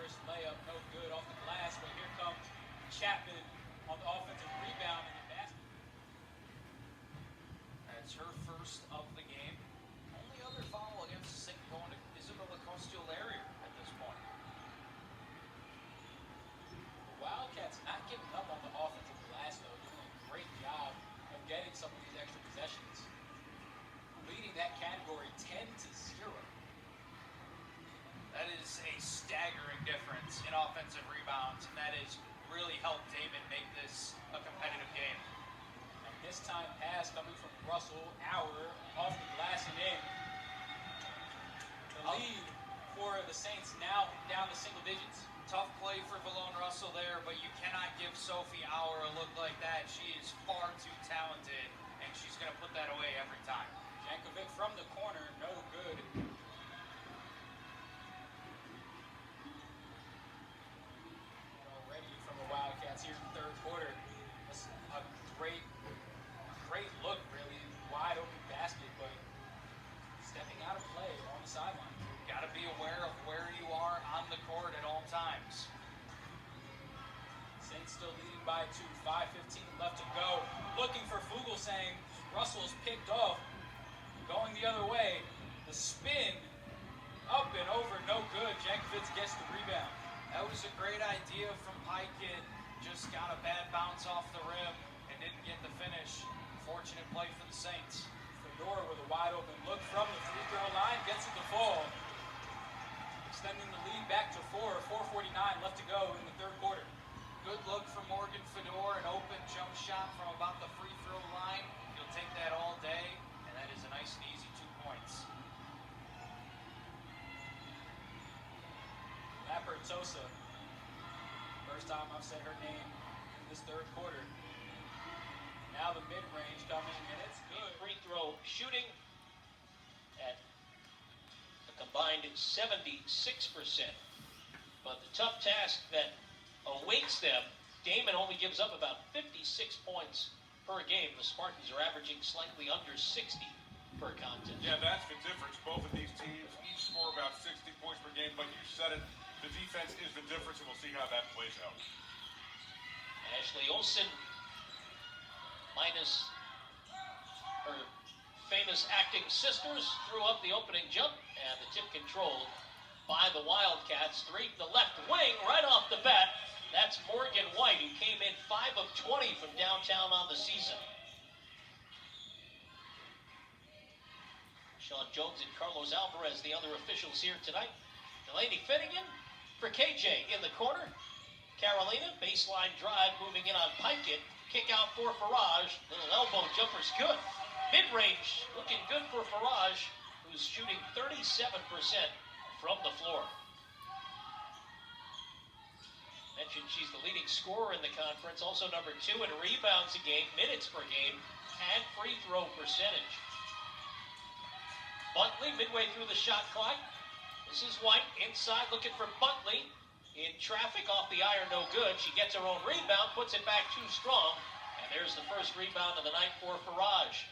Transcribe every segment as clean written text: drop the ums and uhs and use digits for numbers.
first layup, no good off the glass, but here comes Chapman on the offensive rebound in the basket. That's her first of the game. Only other foul against St. going to Isabella Costularia at this point. The Wildcats not giving up on the offensive glass, though, doing a great job of getting some of these extra possessions. Leading that category 10-0. That is a staggering difference in offensive rebounds, and that has really helped Damon make this a competitive game. And this time pass coming from Russell, Auer off the glass and in. The lead for the Saints now down to single digits. Tough play for Valone Russell there, but you cannot give Sophie Auer a look like that. She is far too talented, and she's going to put that away every time. Jankovic from the corner, no good. Already from the Wildcats here in the third quarter. That's a great look, really. Wide open basket, but stepping out of play on the sideline. Got to be aware of where you are on the court at all times. Saints still leading by 2, 5:15 left to go. Looking for Fuglsang. Russell's picked off. Going the other way. The spin. Up and over, no good. Jankovic gets the rebound. That was a great idea from Pikin. Just got a bad bounce off the rim and didn't get the finish. Fortunate play for the Saints. Fedor with a wide open look from the free throw line. Gets it to fall. Extending the lead back to 4. 4:49 left to go in the third quarter. Good look from Morgan Fedor. An open jump shot from about the free throw line. He'll take that all day. That is a nice and easy 2 points. Lapertosa. First time I've said her name in this third quarter. Now the mid-range coming, and it's good. Free throw shooting at a combined 76%. But the tough task that awaits them, Damon only gives up about 56 points per game. The Spartans are averaging slightly under 60 per contest. Yeah, that's the difference. Both of these teams each score about 60 points per game, but you said it, the defense is the difference, and we'll see how that plays out. Ashley Olsen, minus her famous acting sisters, threw up the opening jump, and the tip controlled by the Wildcats. 3 to the left wing, right off the bat. That's Morgan White, who came in 5 of 20 from downtown on the season. Sean Jones and Carlos Alvarez, the other officials here tonight. Delaney Finnegan for KJ in the corner. Carolina, baseline drive, moving in on Pikin. Kick out for Farage. Little elbow jumper's good. Mid-range, looking good for Farage, who's shooting 37% from the floor. Mentioned she's the leading scorer in the conference, also number 2 in rebounds a game, minutes per game, and free throw percentage. Buntley midway through the shot clock. This is White inside looking for Buntley. In traffic off the iron, no good. She gets her own rebound, puts it back too strong. And there's the first rebound of the night for Farage.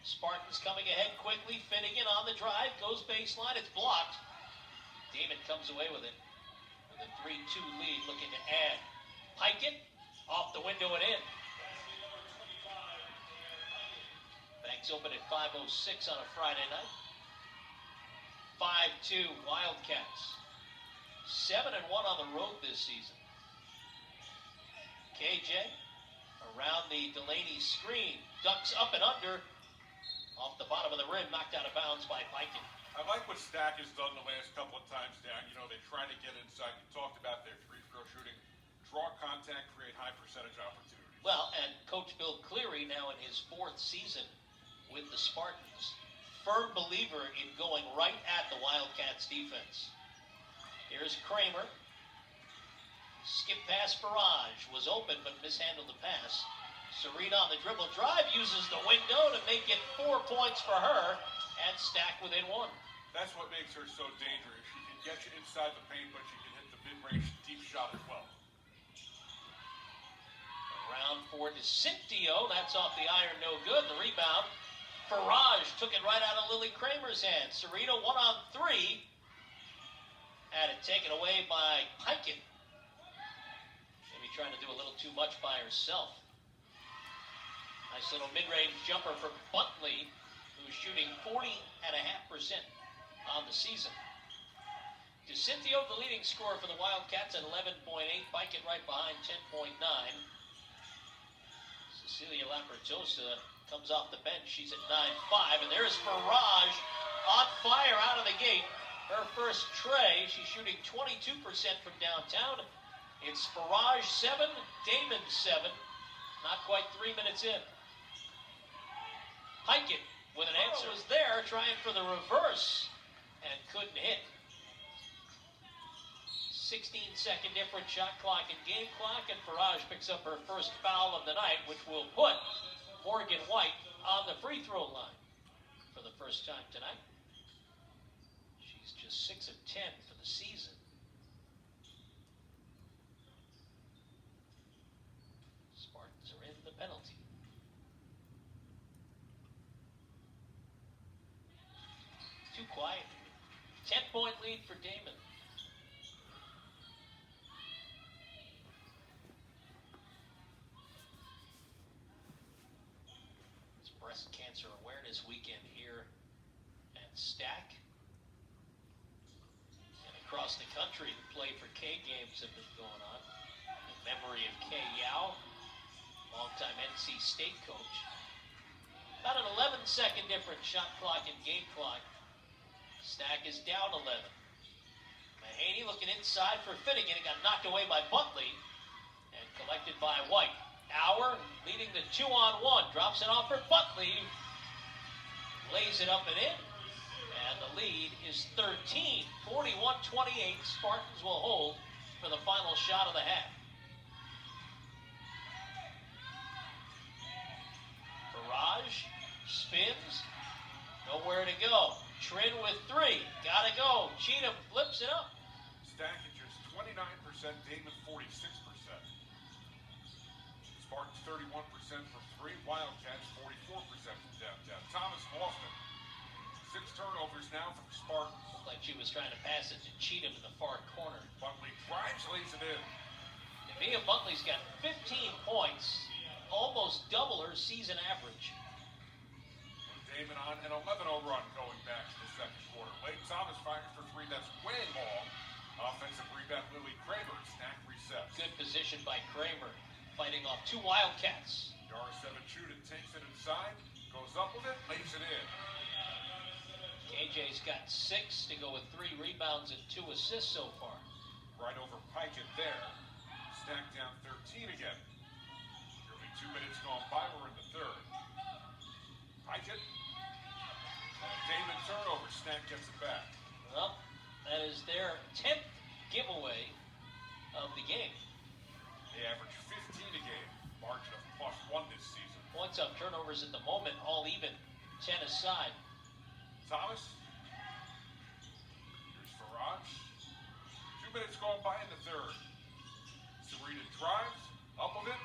Spartans coming ahead quickly. Finnegan on the drive, goes baseline, it's blocked. Damon comes away with it. With a 3-2 lead, looking to add. Pikin off the window and in. Banks open at 5:06 on a Friday night. 5-2 Wildcats. 7-1 on the road this season. KJ around the Delaney screen. Ducks up and under. Off the bottom of the rim, knocked out of bounds by Pikin. I like what Stack has done the last couple of times down. You know, they try to get inside. You talked about their free throw shooting. Draw contact, create high percentage opportunities. Well, and Coach Bill Cleary, now in his 4th season with the Spartans, firm believer in going right at the Wildcats defense. Here's Kramer. Skip pass Farage. Was open but mishandled the pass. Serena on the dribble drive uses the window to make it 4 points for her and stack within 1. That's what makes her so dangerous. She can get you inside the paint, but she can hit the mid-range deep shot as well. Around for DeCintio. That's off the iron, no good. The rebound. Farage took it right out of Lily Kramer's hand. Serena 1-on-3. Had it taken away by Pike. too much by herself. Nice little mid-range jumper from Buntley, who's shooting 40.5% on the season. DeCinthio, the leading scorer for the Wildcats at 11.8. Piken right behind, 10.9. Cecilia Lapertosa comes off the bench. She's at 9.5. And there's Farage on fire out of the gate. Her first tray. She's shooting 22% from downtown. It's Farage 7, Damon 7. Not quite 3 minutes in. Piken with an answer was there, trying for the reverse, and couldn't hit. 16-second difference, shot clock and game clock, and Farage picks up her first foul of the night, which will put Morgan White on the free throw line for the first time tonight. She's just 6 of 10 for the season. Spartans are in the penalty. Too quiet. 10-point lead for Damon. It's Breast Cancer Awareness Weekend here at Stack. And across the country, the Play for K games have been going on. In memory of Kay Yao, longtime NC State coach. About an 11-second difference, shot clock and game clock. Stack is down 11. Mahaney looking inside for Finnegan. It got knocked away by Buntley and collected by White. Auer leading the 2-on-1. Drops it off for Buntley. Lays it up and in. And the lead is 13. 41-28. Spartans will hold for the final shot of the half. Farage spins. Nowhere to go. Trin with 3. Gotta go. Cheatham flips it up. Stack at just 29%, Damon 46%. Spartans 31% from 3, Wildcats 44% from downtown. Thomas Boston, 6 turnovers now from Spartans. Looked like she was trying to pass it to Cheatham in the far corner. Buntley drives, lays it in. Mia Buntley's got 15 points, almost double her season average. Damon on an 11-0 run going back to the second quarter. Lane Thomas fires for 3. That's way long. Offensive rebound, Lily Kramer. Stack resets. Good position by Kramer, fighting off 2 Wildcats. Yara 7 shooter takes it inside, goes up with it, lays it in. KJ's got 6 to go with 3 rebounds and 2 assists so far. Right over Piken there. Stack down 13 again. Nearly 2 minutes gone by. We're in the third. Piken. Damon turnover. Stack gets it back. Well, that is their 10th giveaway of the game. They average 15 a game. Margin of +1 this season. Points up, turnovers at the moment, all even. 10 aside. Thomas. Here's Farage. 2 minutes gone by in the third. Serena drives, up with it,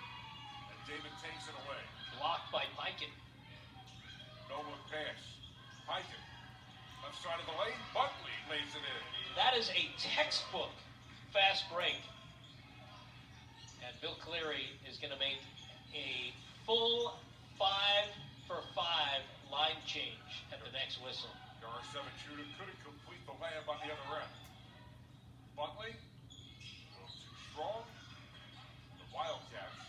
and Damon takes it away. Blocked by Piken. No look pass. Piken. Left side of the lane. Buntley lays it in. That is a textbook fast break. And Bill Cleary is going to make a full 5-for-5 line change at the next whistle. Yara 7 shooter couldn't complete the layup on the other end. Buntley, a little too strong. The Wildcats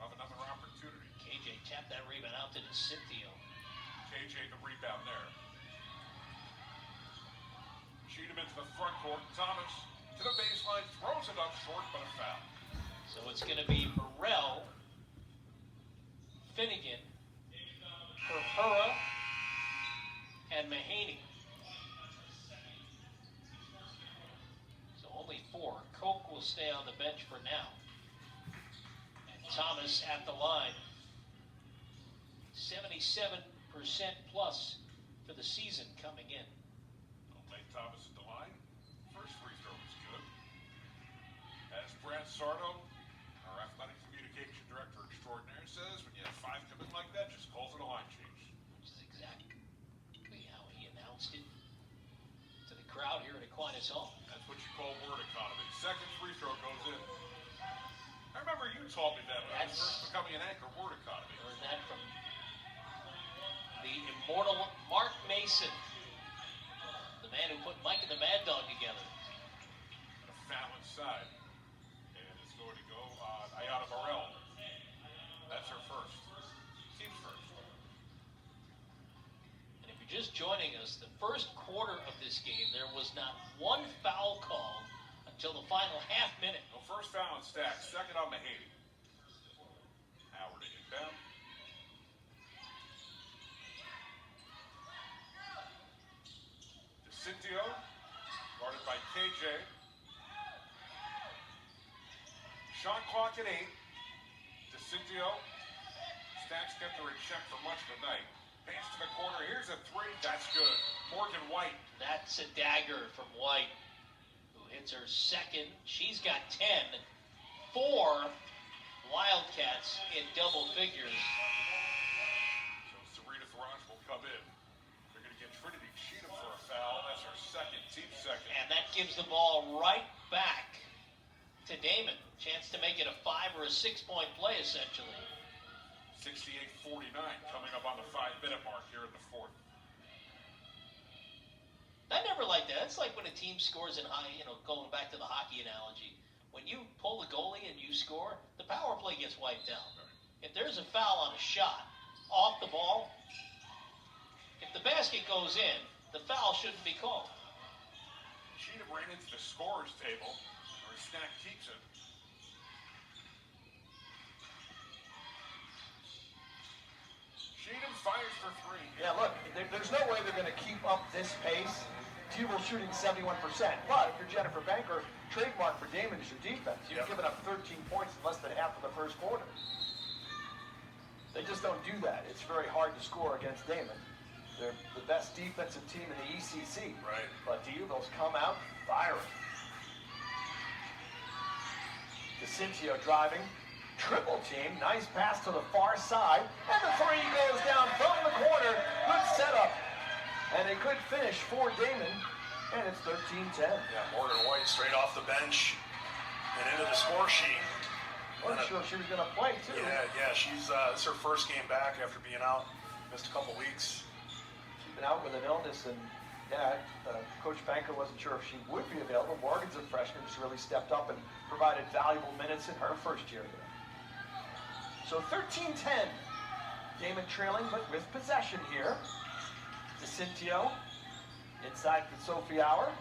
have another opportunity. KJ tapped that rebound out to DeCinthio. KJ the rebound there. Cheatham into the front court. Thomas to the baseline, throws it up short, but a foul. So it's going to be Burrell, Finnegan, Purpura, and Mahaney. So only 4. Koch will stay on the bench for now. And Thomas at the line. 77% plus for the season coming in. Lane Thomas at the line. First free throw was good. As Brad Sardo, our athletic communication director extraordinaire, says, when you have 5 come in like that, just calls it a line change. Which is exactly how he announced it to the crowd here at Aquinas Hall. That's what you call word economy. Second free throw goes in. I remember you taught me that when I was That's- first becoming an anchor word economy. Learned that from the immortal Mark Mason, the man who put Mike and the Mad Dog together. A foul inside. And it's going to go on Ayana Burrell. That's her first. Team's first. And if you're just joining us, the first quarter of this game, there was not one foul call until the final half minute. No first foul on Stack. Second on Mahaney. Howard to inbound. DeCintio, guarded by KJ. Shot clock at 8. DeCintio. Stacks kept her in check for much of the night. Pass to the corner. Here's a 3. That's good. Morgan White. That's a dagger from White, who hits her second. She's got 10. 4 Wildcats in double figures. So Serena Farage will come in. They're going to get Trinity Cheatham for a foul. That's her second, team second. And that gives the ball right back to Damon. Chance to make it a 5 or a 6 point play, essentially. 68-49 coming up on the 5-minute mark here in the fourth. I never liked that. It's like when a team scores in high, going back to the hockey analogy. When you pull the goalie and you score, the power play gets wiped out. If there's a foul on a shot off the ball, if the basket goes in, the foul shouldn't be called. Cheatham ran into the scorer's table, or Stack keeps it. Cheatham fires for 3. Yeah, look, there's no way they're going to keep up this pace. T-Wolves shooting 71%. But if you're Jennifer Banker, trademark for Damon is your defense. You've Yep. given up 13 points in less than half of the first quarter. They just don't do that. It's very hard to score against Damon. They're the best defensive team in the ECC. Right. But the Uvils come out firing. DeCintio driving. Triple team. Nice pass to the far side. And the 3 goes down from the corner. Good setup. And a good finish for Damon. And it's 13-10. Yeah, Morgan White straight off the bench and into the score sheet. Wasn't sure if she was going to play, too. Yeah, she's this is her first game back after being out. Missed a couple weeks. She's been out with an illness, and Coach Banker wasn't sure if she would be available. Morgan's a freshman, who's really stepped up and provided valuable minutes in her first year here. So 13-10. Damon trailing, but with possession here. DeCintio inside for Sophie Auer.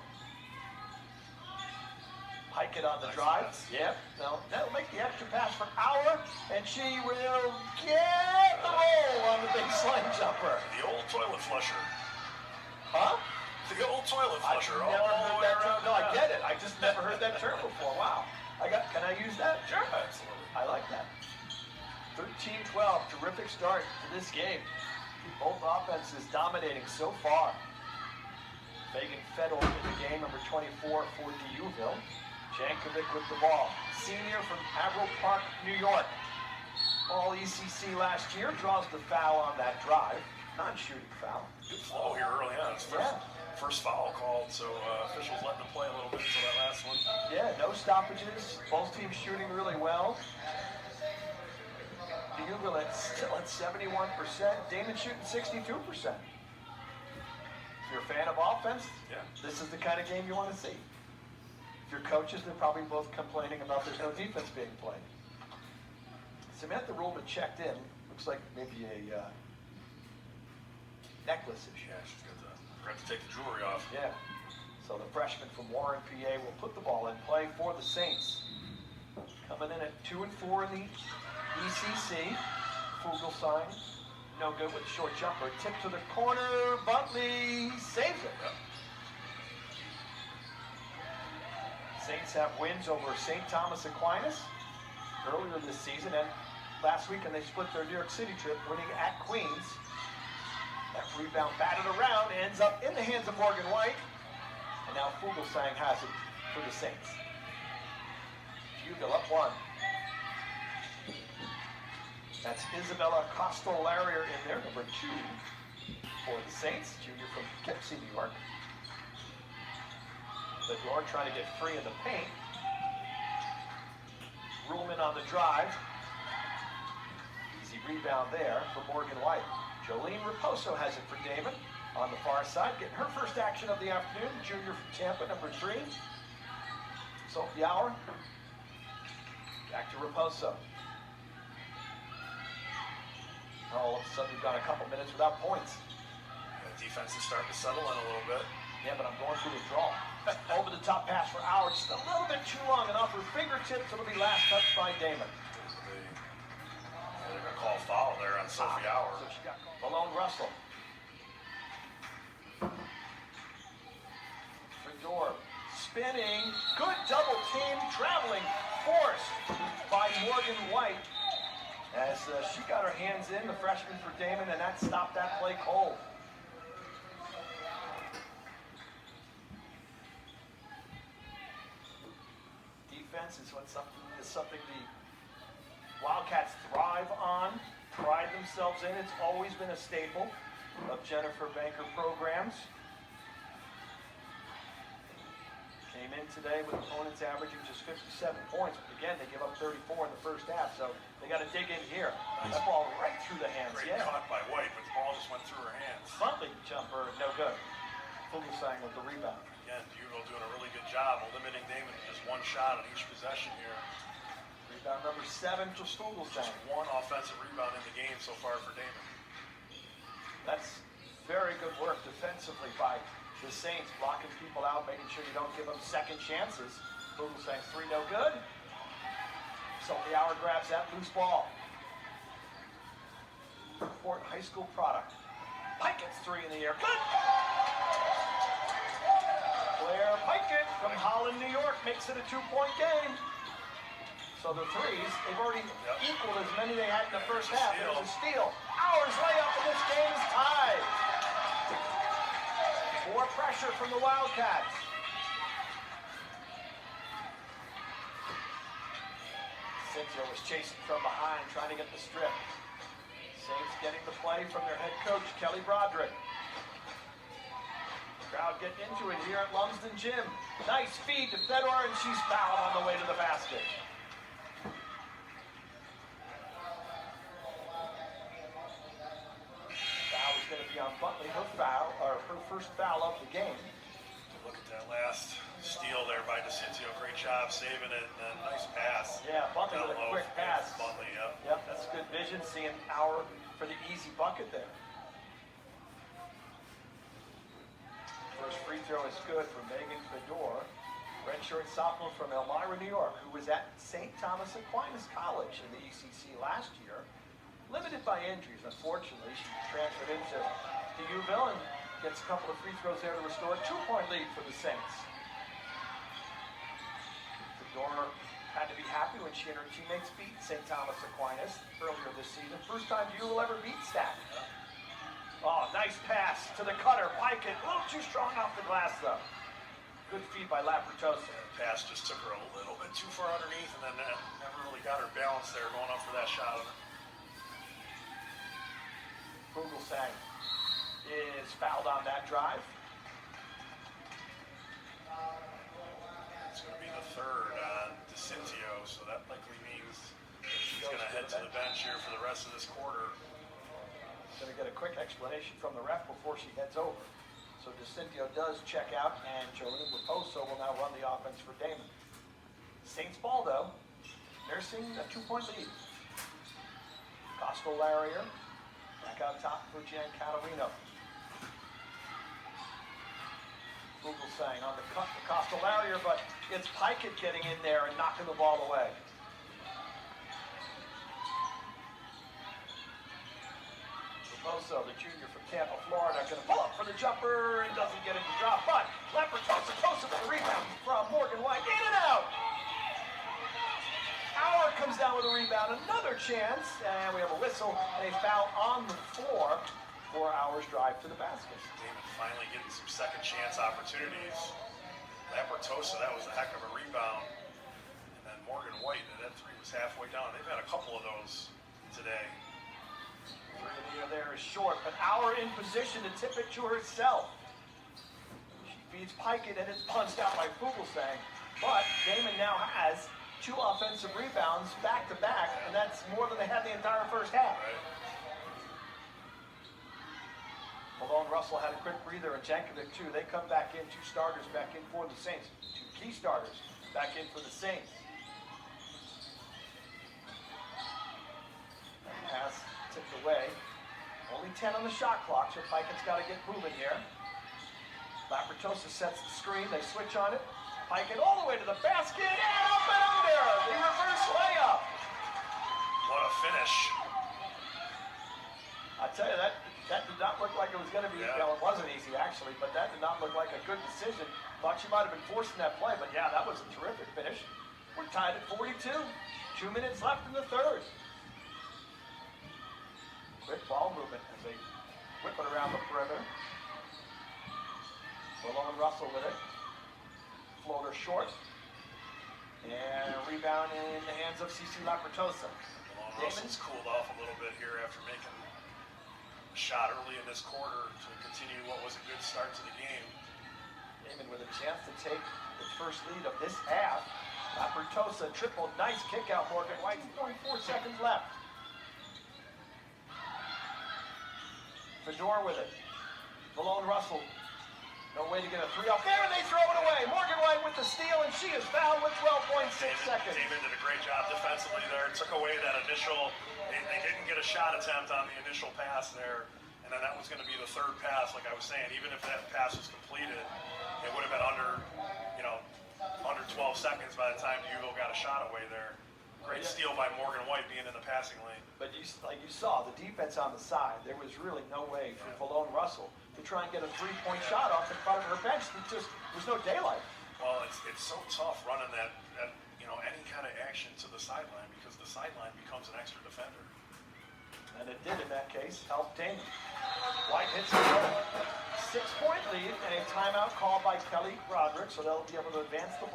Pike it on the Nice drive. pass. Yep. Now that'll make the extra pass for Auer, and she will get the roll on the baseline jumper. The old toilet flusher. Huh? The old toilet I've flusher. never heard that term. No, I get it. I just never heard that term before. Wow. Can I use that? Sure, absolutely. I like that. 13-12. Terrific start to this game. Both offenses dominating so far. Megan Fedor in the game, number 24 for D'Youville. Jankovic with the ball. Senior from Haverhill Park, New York. All ECC last year, draws the foul on that drive. Non-shooting foul. Good flow here early on. It's first foul called, so officials letting them play a little bit until that last one. Yeah, no stoppages. Both teams shooting really well. D'Youville still at 71%. Damon shooting 62%. If you're a fan of offense, Yeah. this is the kind of game you want to see. If you're coaches, they're probably both complaining about there's no defense being played. Samantha Ruhlman checked in. Looks like maybe a necklace issue. Yeah, she's got to take the jewelry off. Yeah. So the freshman from Warren, PA, will put the ball in play for the Saints. Coming in at 2-4 in the ECC. Fugelsang, no good with the short jumper. Tip to the corner. Buntley saves it. Saints have wins over St. Thomas Aquinas earlier this season and last week, and they split their New York City trip, winning at Queens. That rebound batted around, ends up in the hands of Morgan White, and now Fugelsang has it for the Saints. D'Youville up 1. That's Isabella Costolarier in there, number 2 for the Saints, junior from Poughkeepsie, New York. The door trying to get free in the paint. Ruhlman on the drive. Easy rebound there for Morgan White. Jolene Raposo has it for Damon on the far side, getting her first action of the afternoon. Junior from Tampa, number 3. Sophie Auer. Back to Raposo. All of a sudden, we've gone a couple minutes without points. The defense is starting to settle in a little bit. Yeah, but I'm going through the draw. Over the top pass for Auer, just a little bit too long, and off her fingertips, it'll be last touched by Damon. They're going to call a foul there on Sophie Auer. So she got Malone Russell. Fedor spinning, good double team, traveling, forced by Morgan White. As she got her hands in, the freshman for Damon, and that stopped that play cold. Defense is something the Wildcats thrive on, pride themselves in. It's always been a staple of Jennifer Banker programs. Came in today with opponents averaging just 57 points, but again, they give up 34 in the first half, so they got to dig in here. That ball right through the hands. Great caught by White, but the ball just went through her hands. Funtley jumper, no good. Fugelsang with the rebound. Again, Bugle doing a really good job of limiting Damon to just one shot on each possession here. Rebound number 7 for Fugelsang. Just one offensive rebound in the game so far for Damon. That's very good work defensively by the Saints, blocking people out, making sure you don't give them second chances. Fugelsang 3, no good. Sophie Auer grabs that loose ball. Fort High School product. Pikett's 3 in the air. Good! Claire Pikett from Holland, New York makes it a 2-point game. So the threes, they've already equaled as many they had in the first half. There's a steal. Auer's layup in this game is tied. More pressure from the Wildcats. Cynthia was chasing from behind, trying to get the strip. Saints getting the play from their head coach, Kelly Broderick. Crowd getting into it here at Lumsden Gym. Nice feed to Fedor, and she's fouled on the way to the basket. Foul is going to be on Butley, her first foul of the game. Look at that last steal there by DeCincio. Great job saving it, and then nice pass. Yeah, Butley with a quick pass. Butley, yep. Yep, that's good vision, seeing Auer for the easy bucket there. First free throw is good for Megan Fedor, redshirt sophomore from Elmira, New York, who was at St. Thomas Aquinas College in the ECC last year. Limited by injuries, unfortunately. She transferred into UVille and gets a couple of free throws there to restore a 2-point lead for the Saints. Fedor had to be happy when she and her teammates beat St. Thomas Aquinas earlier this season. First time you will ever beat Stack. Oh, nice pass to the cutter. Pikett, a little too strong off the glass, though. Good feed by Lapertosa. The pass just took her a little bit too far underneath, and then never really got her balance there going up for that shot. Fugelsang is fouled on that drive. It's going to be the third on DeCincio, so that likely means she's going to head to the bench here for the rest of this quarter. Going to get a quick explanation from the ref before she heads over. So DeCincio does check out, and Jolene Raposo will now run the offense for Damon. Saints ball, though, nursing a 2-point lead. Costolarier back out top for Jan Catarino. Fugelsang on the cut for Costolarier, but it's Pikett getting in there and knocking the ball away. Raposo, the junior from Tampa, Florida, going to pull up for the jumper and doesn't get it to drop, but Lapertosa close to the rebound from Morgan White, in and out. Auer comes down with a rebound, another chance, and we have a whistle and a foul on the floor for Auer's drive to the basket. Damon finally getting some second chance opportunities. Lapertosa, that was a heck of a rebound. And then Morgan White, that three was halfway down. They've had a couple of those today. Three in the air there is short, but Auer in position to tip it to herself. She feeds Pikett, and it's punched out by Fugelsang. But Damon now has 2 offensive rebounds back to back, and that's more than they had the entire first half. Right. Malone Russell had a quick breather, and Jankovic too. They come back in, 2 starters back in for the Saints. 2 key starters back in for the Saints. That pass tipped away. Only 10 on the shot clock, so Piken's got to get moving here. Lapertosa sets the screen. They switch on it. Piken all the way to the basket, and up and under! The reverse layup! What a finish. I tell you, that did not look like it was going to be, Yeah. well, it wasn't easy actually, but that did not look like a good decision. Thought she might have been forcing that play, but yeah, that was a terrific finish. We're tied at 42. 2 minutes left in the third. Quick ball movement as they whip it around the perimeter. Malone Russell with it. Floater short. And a rebound in the hands of CeCe Lapertosa. Malone Russell's cooled off a little bit here after making a shot early in this quarter to continue what was a good start to the game. Damon with a chance to take the first lead of this half. Lapertosa tripled. Nice kick out, Morgan White. 44 seconds left. Fedor with it. Malone Russell. No way to get a 3 off there, and they throw it away. Morgan White with the steal, and she is fouled with 12.6 seconds. Damon did a great job defensively there. Took away that initial, they didn't get a shot attempt on the initial pass there. And then that was going to be the third pass, like I was saying. Even if that pass was completed, it would have been under 12 seconds by the time D'Ugo got a shot away there. Great steal by Morgan White being in the passing lane. But like you saw, the defense on the side, there was really no way for Malone Russell to try and get a 3-point shot off in front of her bench. There just was no daylight. Well, it's so tough running that any kind of action to the sideline because the sideline becomes an extra defender. And it did in that case, help Damon. White hits a 6-point lead and a timeout called by Kelly Broderick, so they'll be able to advance the ball.